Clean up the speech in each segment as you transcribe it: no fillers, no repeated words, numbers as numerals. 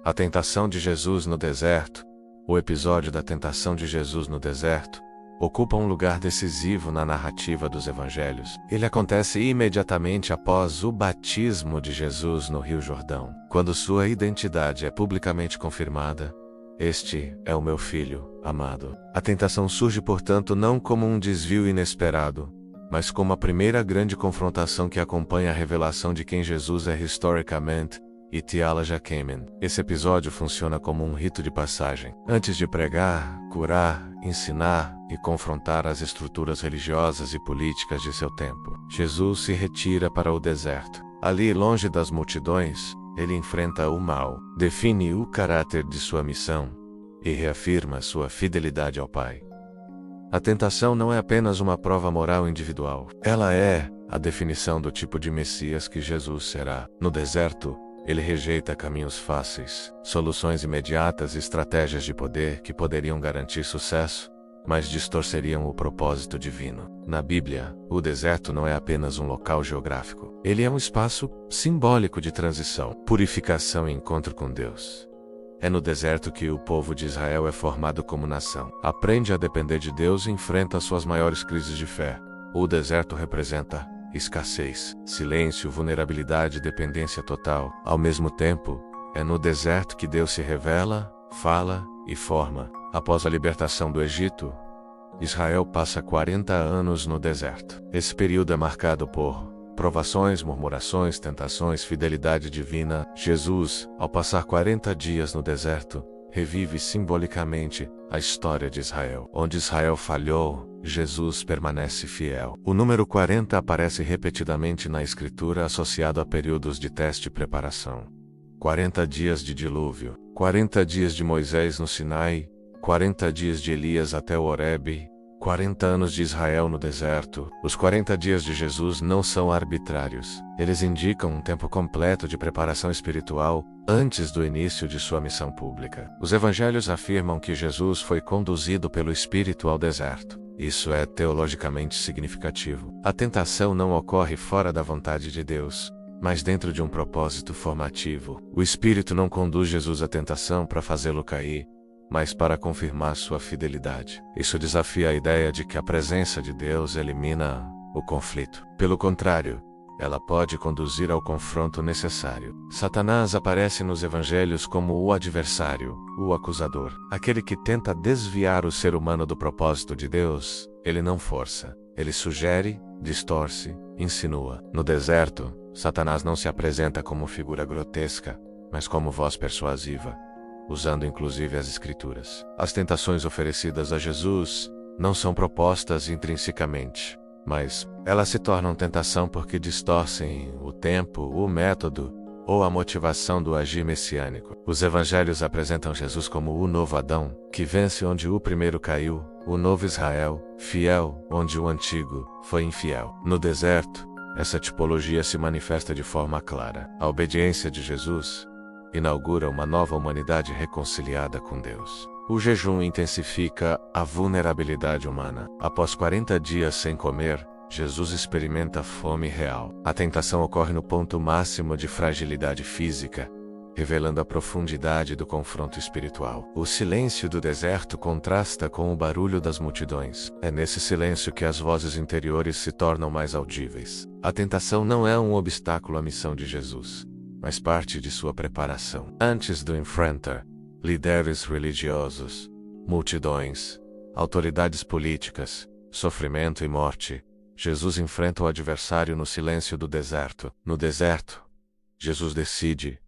A tentação de Jesus no deserto. O episódio da tentação de Jesus no deserto ocupa um lugar decisivo na narrativa dos evangelhos. Ele acontece imediatamente após o batismo de Jesus no Rio Jordão. Quando sua identidade é publicamente confirmada: "Este é o meu filho amado." A tentação surge, portanto, não como um desvio inesperado, mas como a primeira grande confrontação que acompanha a revelação de quem Jesus é historicamente e theologicamente. Esse episódio funciona como um rito de passagem. Antes de pregar, curar, ensinar e confrontar as estruturas religiosas e políticas de seu tempo, Jesus se retira para o deserto. Ali, longe das multidões, ele enfrenta o mal, define o caráter de sua missão e reafirma sua fidelidade ao Pai. A tentação não é apenas uma prova moral individual. Ela é a definição do tipo de Messias que Jesus será. No deserto, ele rejeita caminhos fáceis, soluções imediatas e estratégias de poder que poderiam garantir sucesso, mas distorceriam o propósito divino. Na Bíblia, o deserto não é apenas um local geográfico. Ele é um espaço simbólico de transição, purificação e encontro com Deus. É no deserto que o povo de Israel é formado como nação. Aprende a depender de Deus e enfrenta suas maiores crises de fé. O deserto representa escassez, silêncio, vulnerabilidade e dependência total. Ao mesmo tempo, é no deserto que Deus se revela, fala e forma. Após a libertação do Egito, Israel passa 40 anos no deserto. Esse período é marcado por provações, murmurações, tentações, fidelidade divina. Jesus, ao passar 40 dias no deserto, revive simbolicamente a história de Israel. Onde Israel falhou, Jesus permanece fiel. O número 40 aparece repetidamente na Escritura associado a períodos de teste e preparação. 40 dias de dilúvio, 40 dias de Moisés no Sinai, 40 dias de Elias até o Horebe, 40 anos de Israel no deserto. Os 40 dias de Jesus não são arbitrários. Eles indicam um tempo completo de preparação espiritual antes do início de sua missão pública. Os evangelhos afirmam que Jesus foi conduzido pelo Espírito ao deserto. Isso é teologicamente significativo. A tentação não ocorre fora da vontade de Deus, mas dentro de um propósito formativo. O Espírito não conduz Jesus à tentação para fazê-lo cair, mas para confirmar sua fidelidade. Isso desafia a ideia de que a presença de Deus elimina o conflito. Pelo contrário, ela pode conduzir ao confronto necessário. Satanás aparece nos evangelhos como o adversário, o acusador. Aquele que tenta desviar o ser humano do propósito de Deus. Ele não força, ele sugere, distorce, insinua. No deserto, Satanás não se apresenta como figura grotesca, mas como voz persuasiva, usando inclusive as Escrituras. As tentações oferecidas a Jesus não são propostas intrinsecamente, mas elas se tornam tentação porque distorcem o tempo, o método ou a motivação do agir messiânico. Os evangelhos apresentam Jesus como o novo Adão, que vence onde o primeiro caiu, o novo Israel, fiel onde o antigo foi infiel. No deserto, essa tipologia se manifesta de forma clara. A obediência de Jesus inaugura uma nova humanidade reconciliada com Deus. O jejum intensifica a vulnerabilidade humana. Após 40 dias sem comer, Jesus experimenta fome real. A tentação ocorre no ponto máximo de fragilidade física, revelando a profundidade do confronto espiritual. O silêncio do deserto contrasta com o barulho das multidões. É nesse silêncio que as vozes interiores se tornam mais audíveis. A tentação não é um obstáculo à missão de Jesus, mas parte de sua preparação. Antes do enfrentar líderes religiosos, multidões, autoridades políticas, sofrimento e morte, Jesus enfrenta o adversário no silêncio do deserto. No deserto, Jesus decide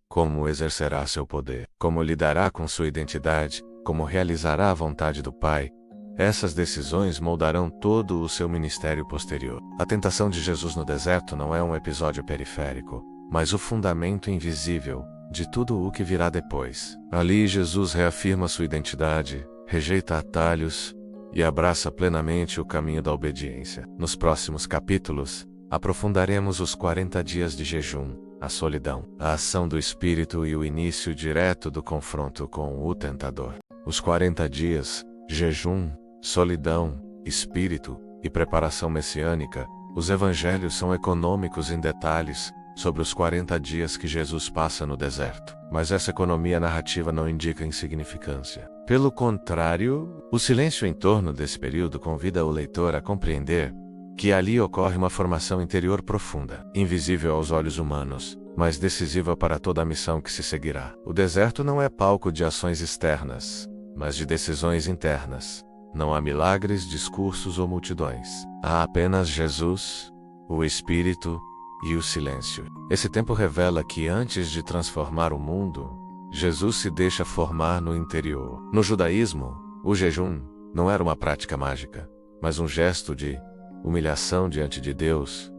como exercerá seu poder, como lidará com sua identidade, como realizará a vontade do Pai. Essas decisões moldarão todo o seu ministério posterior. A tentação de Jesus no deserto não é um episódio periférico, mas o fundamento invisível de tudo o que virá depois. Ali Jesus reafirma sua identidade, rejeita atalhos e abraça plenamente o caminho da obediência. Nos próximos capítulos, aprofundaremos os 40 dias de jejum, a solidão, a ação do Espírito e o início direto do confronto com o tentador. Os 40 dias, jejum, solidão, Espírito e preparação messiânica. Os evangelhos são econômicos em detalhes, sobre os 40 dias que Jesus passa no deserto. Mas essa economia narrativa não indica insignificância. Pelo contrário, o silêncio em torno desse período convida o leitor a compreender que ali ocorre uma formação interior profunda, invisível aos olhos humanos, mas decisiva para toda a missão que se seguirá. O deserto não é palco de ações externas, mas de decisões internas. Não há milagres, discursos ou multidões. Há apenas Jesus, o Espírito e o silêncio. Esse tempo revela que antes de transformar o mundo, Jesus se deixa formar no interior. No judaísmo, o jejum não era uma prática mágica, mas um gesto de humilhação diante de Deus,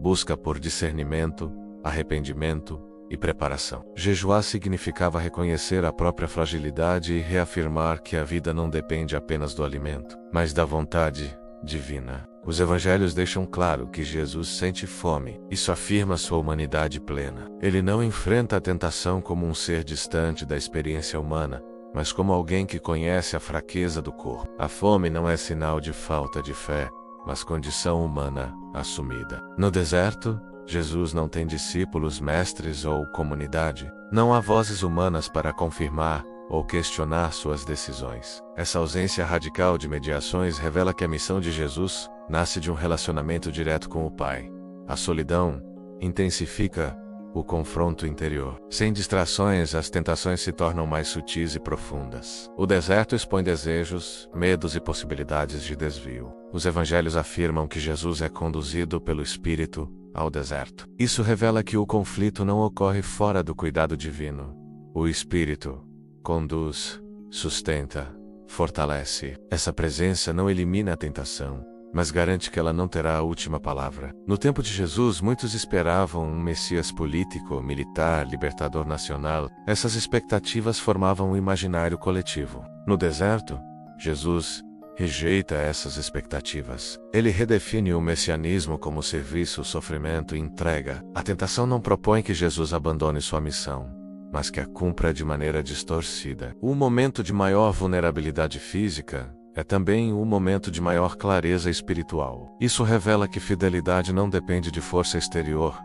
busca por discernimento, arrependimento e preparação. Jejuar significava reconhecer a própria fragilidade e reafirmar que a vida não depende apenas do alimento, mas da vontade divina. Os evangelhos deixam claro que Jesus sente fome. Isso afirma sua humanidade plena. Ele não enfrenta a tentação como um ser distante da experiência humana, mas como alguém que conhece a fraqueza do corpo. A fome não é sinal de falta de fé, mas condição humana assumida. No deserto, Jesus não tem discípulos, mestres ou comunidade. Não há vozes humanas para confirmar ou questionar suas decisões. Essa ausência radical de mediações revela que a missão de Jesus nasce de um relacionamento direto com o Pai. A solidão intensifica o confronto interior. Sem distrações, as tentações se tornam mais sutis e profundas. O deserto expõe desejos, medos e possibilidades de desvio. Os evangelhos afirmam que Jesus é conduzido pelo Espírito ao deserto. Isso revela que o conflito não ocorre fora do cuidado divino. O Espírito conduz, sustenta, fortalece. Essa presença não elimina a tentação, mas garante que ela não terá a última palavra. No tempo de Jesus, muitos esperavam um Messias político, militar, libertador nacional. Essas expectativas formavam um imaginário coletivo. No deserto, Jesus rejeita essas expectativas. Ele redefine o messianismo como serviço, sofrimento e entrega. A tentação não propõe que Jesus abandone sua missão, mas que a cumpra de maneira distorcida. O momento de maior vulnerabilidade física é também um momento de maior clareza espiritual. Isso revela que fidelidade não depende de força exterior,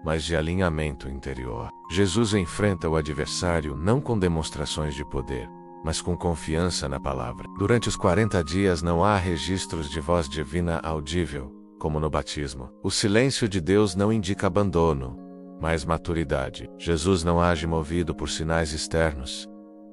mas de alinhamento interior. Jesus enfrenta o adversário não com demonstrações de poder, mas com confiança na palavra. Durante os 40 dias não há registros de voz divina audível, como no batismo. O silêncio de Deus não indica abandono, mas maturidade. Jesus não age movido por sinais externos,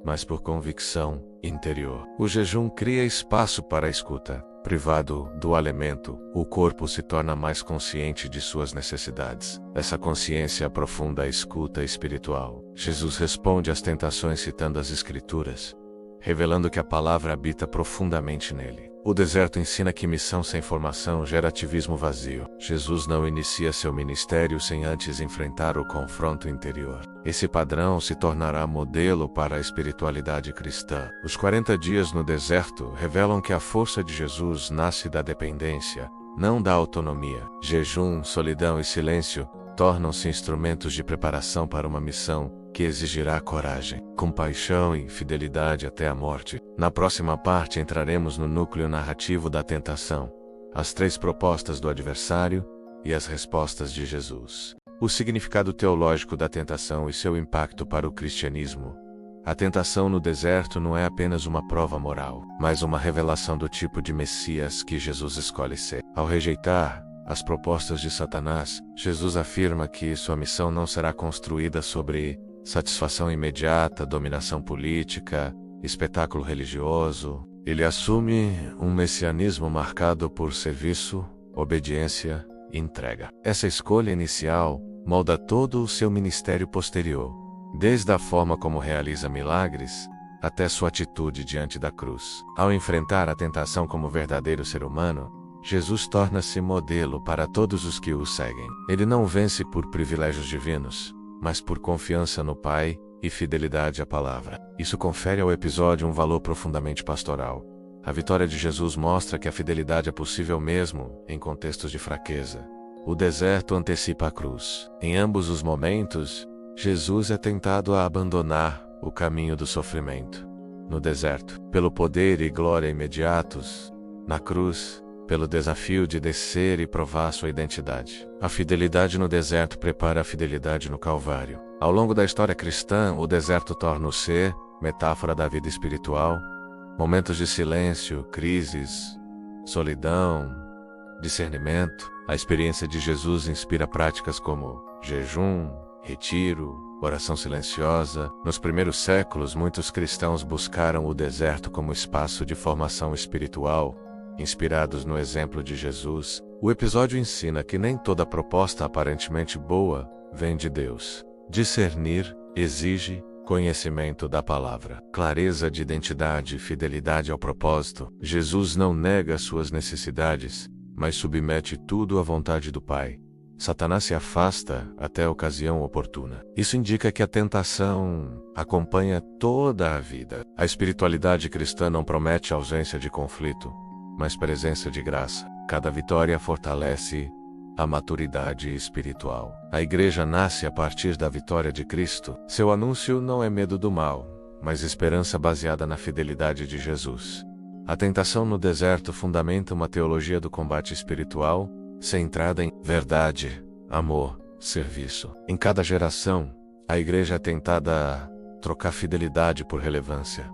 mas por convicção interior. O jejum cria espaço para a escuta. Privado do alimento, o corpo se torna mais consciente de suas necessidades. Essa consciência aprofunda a escuta espiritual. Jesus responde às tentações citando as Escrituras, revelando que a palavra habita profundamente nele. O deserto ensina que missão sem formação gera ativismo vazio. Jesus não inicia seu ministério sem antes enfrentar o confronto interior. Esse padrão se tornará modelo para a espiritualidade cristã. Os 40 dias no deserto revelam que a força de Jesus nasce da dependência, não da autonomia. Jejum, solidão e silêncio tornam-se instrumentos de preparação para uma missão que exigirá coragem, compaixão e fidelidade até a morte. Na próxima parte entraremos no núcleo narrativo da tentação, as 3 propostas do adversário e as respostas de Jesus. O significado teológico da tentação e seu impacto para o cristianismo. A tentação no deserto não é apenas uma prova moral, mas uma revelação do tipo de Messias que Jesus escolhe ser. Ao rejeitar as propostas de Satanás, Jesus afirma que sua missão não será construída sobre satisfação imediata, dominação política, espetáculo religioso. Ele assume um messianismo marcado por serviço, obediência e entrega. Essa escolha inicial molda todo o seu ministério posterior, desde a forma como realiza milagres até sua atitude diante da cruz. Ao enfrentar a tentação como verdadeiro ser humano, Jesus torna-se modelo para todos os que o seguem. Ele não vence por privilégios divinos, mas por confiança no Pai e fidelidade à palavra. Isso confere ao episódio um valor profundamente pastoral. A vitória de Jesus mostra que a fidelidade é possível mesmo em contextos de fraqueza. O deserto antecipa a cruz. Em ambos os momentos, Jesus é tentado a abandonar o caminho do sofrimento. No deserto, pelo poder e glória imediatos. Na cruz, pelo desafio de descer e provar sua identidade. A fidelidade no deserto prepara a fidelidade no Calvário. Ao longo da história cristã, o deserto torna-se metáfora da vida espiritual, momentos de silêncio, crises, solidão, discernimento. A experiência de Jesus inspira práticas como jejum, retiro, oração silenciosa. Nos primeiros séculos, muitos cristãos buscaram o deserto como espaço de formação espiritual. Inspirados no exemplo de Jesus, o episódio ensina que nem toda proposta aparentemente boa vem de Deus. Discernir exige conhecimento da palavra, clareza de identidade e fidelidade ao propósito. Jesus não nega suas necessidades, mas submete tudo à vontade do Pai. Satanás se afasta até a ocasião oportuna. Isso indica que a tentação acompanha toda a vida. A espiritualidade cristã não promete ausência de conflito, mas presença de graça. Cada vitória fortalece a maturidade espiritual. A igreja nasce a partir da vitória de Cristo. Seu anúncio não é medo do mal, mas esperança baseada na fidelidade de Jesus. A tentação no deserto fundamenta uma teologia do combate espiritual, centrada em verdade, amor, serviço. Em cada geração, a igreja é tentada a trocar fidelidade por relevância,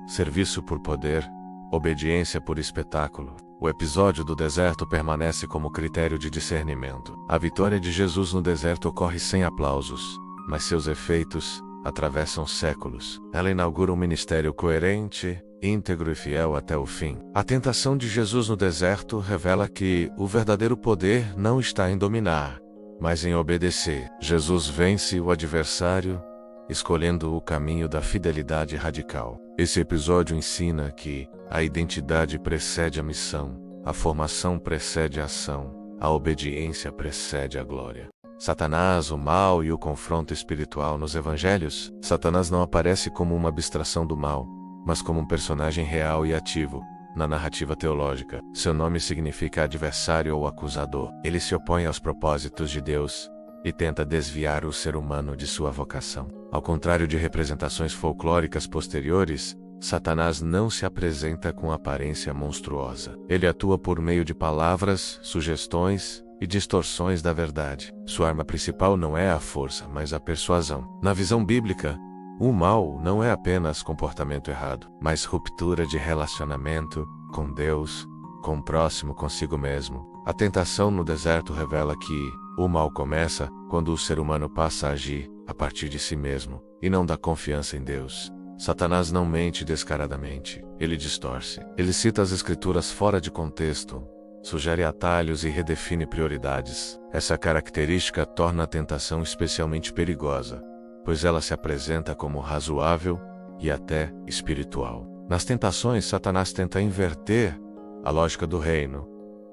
serviço por poder, obediência por espetáculo. O episódio do deserto permanece como critério de discernimento. A vitória de Jesus no deserto ocorre sem aplausos, mas seus efeitos atravessam séculos. Ela inaugura um ministério coerente, íntegro e fiel até o fim. A tentação de Jesus no deserto revela que o verdadeiro poder não está em dominar, mas em obedecer. Jesus vence o adversário, escolhendo o caminho da fidelidade radical. Esse episódio ensina que a identidade precede a missão, a formação precede a ação, a obediência precede a glória. Satanás, o mal e o confronto espiritual nos evangelhos. Satanás não aparece como uma abstração do mal, mas como um personagem real e ativo na narrativa teológica. Seu nome significa adversário ou acusador. Ele se opõe aos propósitos de Deus e tenta desviar o ser humano de sua vocação. Ao contrário de representações folclóricas posteriores, Satanás não se apresenta com aparência monstruosa. Ele atua por meio de palavras, sugestões e distorções da verdade. Sua arma principal não é a força, mas a persuasão. Na visão bíblica, o mal não é apenas comportamento errado, mas ruptura de relacionamento com Deus, com o próximo, consigo mesmo. A tentação no deserto revela que o mal começa quando o ser humano passa a agir a partir de si mesmo e não dá confiança em Deus. Satanás não mente descaradamente, ele distorce. Ele cita as escrituras fora de contexto, sugere atalhos e redefine prioridades. Essa característica torna a tentação especialmente perigosa, pois ela se apresenta como razoável e até espiritual. Nas tentações, Satanás tenta inverter a lógica do reino.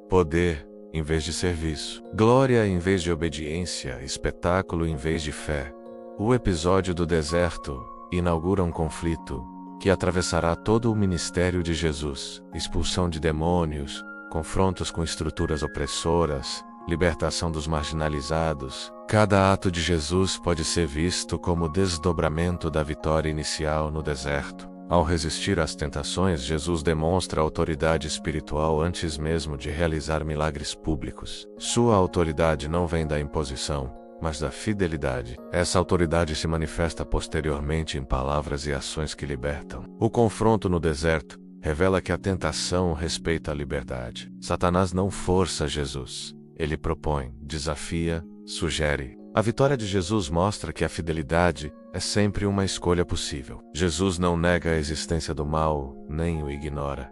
Poder em vez de serviço, glória em vez de obediência, espetáculo em vez de fé. O episódio do deserto inaugura um conflito que atravessará todo o ministério de Jesus: expulsão de demônios, confrontos com estruturas opressoras, libertação dos marginalizados. Cada ato de Jesus pode ser visto como desdobramento da vitória inicial no deserto. Ao resistir às tentações, Jesus demonstra autoridade espiritual antes mesmo de realizar milagres públicos. Sua autoridade não vem da imposição, mas da fidelidade. Essa autoridade se manifesta posteriormente em palavras e ações que libertam. O confronto no deserto revela que a tentação respeita a liberdade. Satanás não força Jesus. Ele propõe, desafia, sugere. A vitória de Jesus mostra que a fidelidade é sempre uma escolha possível. Jesus não nega a existência do mal, nem o ignora.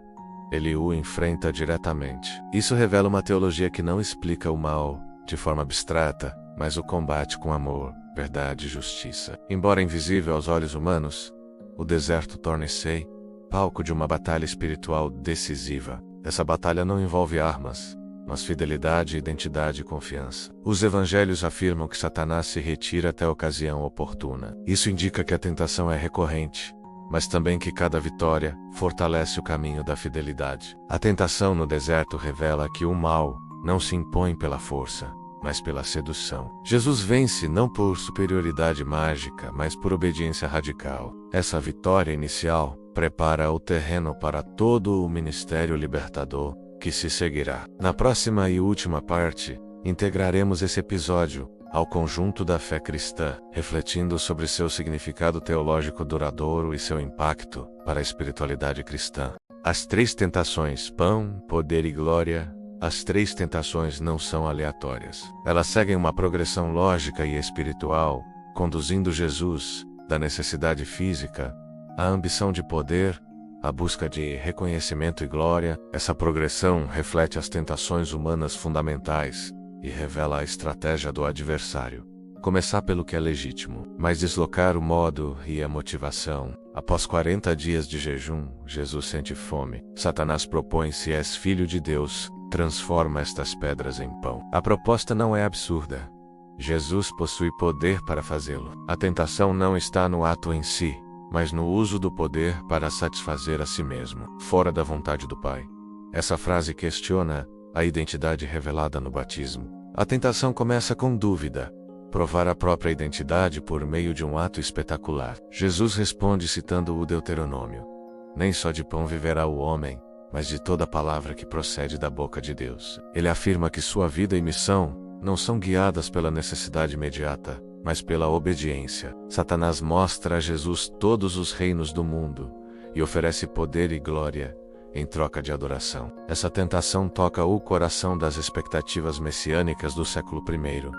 Ele o enfrenta diretamente. Isso revela uma teologia que não explica o mal de forma abstrata, mas o combate com amor, verdade e justiça. Embora invisível aos olhos humanos, o deserto torna-se palco de uma batalha espiritual decisiva. Essa batalha não envolve armas, mas fidelidade, identidade e confiança. Os evangelhos afirmam que Satanás se retira até a ocasião oportuna. Isso indica que a tentação é recorrente, mas também que cada vitória fortalece o caminho da fidelidade. A tentação no deserto revela que o mal não se impõe pela força, mas pela sedução. Jesus vence não por superioridade mágica, mas por obediência radical. Essa vitória inicial prepara o terreno para todo o ministério libertador que se seguirá. Na próxima e última parte, integraremos esse episódio ao conjunto da fé cristã, refletindo sobre seu significado teológico duradouro e seu impacto para a espiritualidade cristã. As três tentações, pão, poder e glória. As três tentações não são aleatórias. Elas seguem uma progressão lógica e espiritual, conduzindo Jesus da necessidade física à ambição de poder, à busca de reconhecimento e glória. Essa progressão reflete as tentações humanas fundamentais e revela a estratégia do adversário. Começar pelo que é legítimo, mas deslocar o modo e a motivação. Após 40 dias de jejum, Jesus sente fome. Satanás propõe: se és filho de Deus, transforma estas pedras em pão. A proposta não é absurda. Jesus possui poder para fazê-lo. A tentação não está no ato em si, mas no uso do poder para satisfazer a si mesmo, fora da vontade do Pai. Essa frase questiona a identidade revelada no batismo. A tentação começa com dúvida: provar a própria identidade por meio de um ato espetacular. Jesus responde citando o Deuteronômio: nem só de pão viverá o homem, mas de toda palavra que procede da boca de Deus. Ele afirma que sua vida e missão não são guiadas pela necessidade imediata, mas pela obediência. Satanás mostra a Jesus todos os reinos do mundo e oferece poder e glória em troca de adoração. Essa tentação toca o coração das expectativas messiânicas do século I.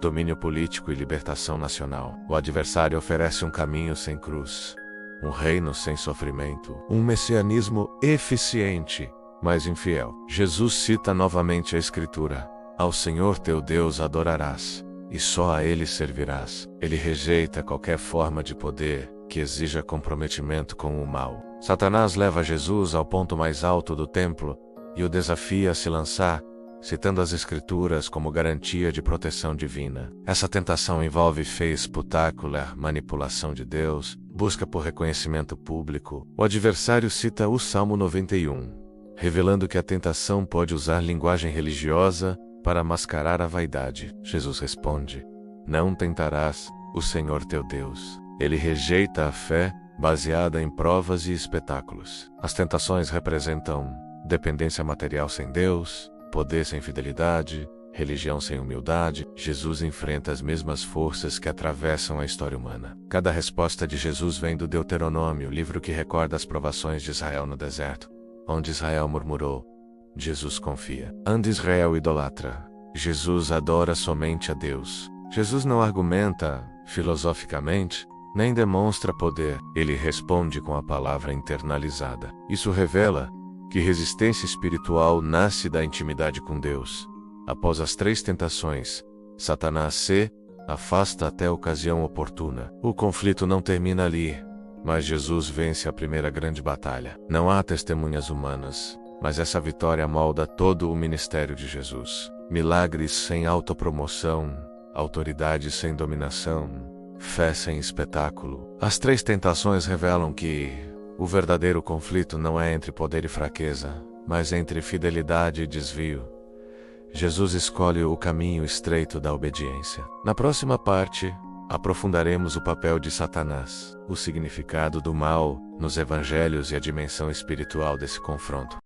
Domínio político e libertação nacional. O adversário oferece um caminho sem cruz, um reino sem sofrimento, um messianismo eficiente, mas infiel. Jesus cita novamente a Escritura: ao Senhor teu Deus adorarás, e só a Ele servirás. Ele rejeita qualquer forma de poder que exija comprometimento com o mal. Satanás leva Jesus ao ponto mais alto do templo e o desafia a se lançar, citando as Escrituras como garantia de proteção divina. Essa tentação envolve fé espetácula, manipulação de Deus, busca por reconhecimento público. O adversário cita o Salmo 91, revelando que a tentação pode usar linguagem religiosa para mascarar a vaidade. Jesus responde: não tentarás o Senhor teu Deus. Ele rejeita a fé baseada em provas e espetáculos. As tentações representam dependência material sem Deus, poder sem fidelidade, religião sem humildade. Jesus enfrenta as mesmas forças que atravessam a história humana. Cada resposta de Jesus vem do Deuteronômio, livro que recorda as provações de Israel no deserto. Onde Israel murmurou, Jesus confia. Onde Israel idolatra, Jesus adora somente a Deus. Jesus não argumenta filosoficamente, nem demonstra poder. Ele responde com a palavra internalizada. Isso revela que resistência espiritual nasce da intimidade com Deus. Após as três tentações, Satanás se afasta até a ocasião oportuna. O conflito não termina ali, mas Jesus vence a primeira grande batalha. Não há testemunhas humanas, mas essa vitória molda todo o ministério de Jesus. Milagres sem autopromoção, autoridade sem dominação, fé sem espetáculo. As três tentações revelam que o verdadeiro conflito não é entre poder e fraqueza, mas entre fidelidade e desvio. Jesus escolhe o caminho estreito da obediência. Na próxima parte, aprofundaremos o papel de Satanás, o significado do mal nos evangelhos e a dimensão espiritual desse confronto.